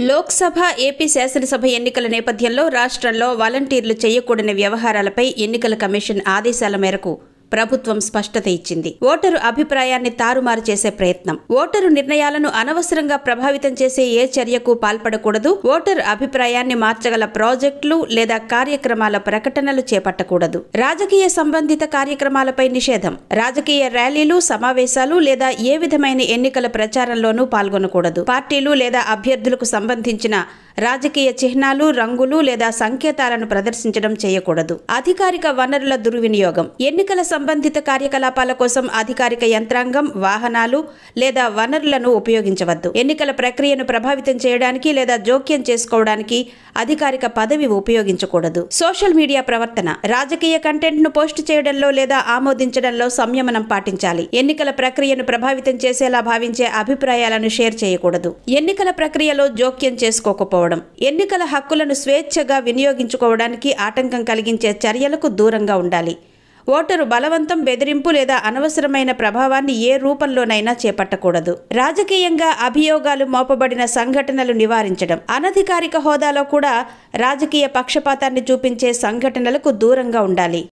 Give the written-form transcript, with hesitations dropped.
Lok Sabha, AP శాసనసభ ఎన్నికల నేపథ్యంలో రాష్ట్రంలో వాలంటీర్లు చేయకూడని వ్యవహారాలపై ఎన్నికల కమిషన్ ఆదేశాల మేరకు ప్రభుత్వం స్పష్టత ఇచ్చింది. ఓటరు అభిప్రాయాన్ని తారుమారు చేసే ప్రయత్నం, ఓటరు నిర్ణయాలను అనవసరంగా ప్రభావితం చేసే ఏ చర్యకు పాల్పడకూడదు, ఓటరు అభిప్రాయాన్ని మార్చగల ప్రాజెక్టులు లేదా కార్యక్రమాల ప్రకటనలు చేపట్టకూడదు, రాజకీయ సంబంధిత కార్యక్రమాలపై నిషేధం, రాజకీయ ర్యాలీలు, సమావేశాలు లేదా ఏ విధమైన ఎన్నికల ప్రచారంలోనూ పాల్గొనకూడదు, పార్టీలు లేదా అభ్యర్థులకు సంబంధించిన రాజకీయ చిహ్నాలు, రంగులు లేదా సంకేతాలను ప్రదర్శించడం చేయకూడదు, అధికారిక వనరుల దుర్వినియోగం, ఎన్నికల సంబంధిత కార్యకలాపాల కోసం అధికారిక యంత్రాంగం, వాహనాలు లేదా వనరులను ఉపయోగించవద్దు, ఎన్నికల ప్రక్రియను ప్రభావితం చేయడానికి లేదా జోక్యం చేసుకోవడానికి అధికారిక పదవి ఉపయోగించకూడదు, సోషల్ మీడియా ప్రవర్తన, రాజకీయ కంటెంట్ ను పోస్ట్ చేయడంలో లేదా ఆమోదించడంలో సంయమనం పాటించాలి, ఎన్నికల ప్రక్రియను ప్రభావితం చేసేలా భావించే అభిప్రాయాలను షేర్ చేయకూడదు, ఎన్నికల ప్రక్రియలో జోక్యం చేసుకోకపోవడం, ఎన్నికల హక్కులను స్వేచ్ఛగా వినియోగించుకోవడానికి ఆటంకం కలిగించే చర్యలకు దూరంగా ఉండాలి, ఓటరు బలవంతం, బెదిరింపు లేదా అనవసరమైన ప్రభావాన్ని ఏ రూపంలోనైనా చేపట్టకూడదు, రాజకీయంగా అభియోగాలు మోపబడిన సంఘటనలు నివారించడం, అనధికారిక హోదాలో కూడా రాజకీయ పక్షపాతాన్ని చూపించే సంఘటనలకు దూరంగా ఉండాలి.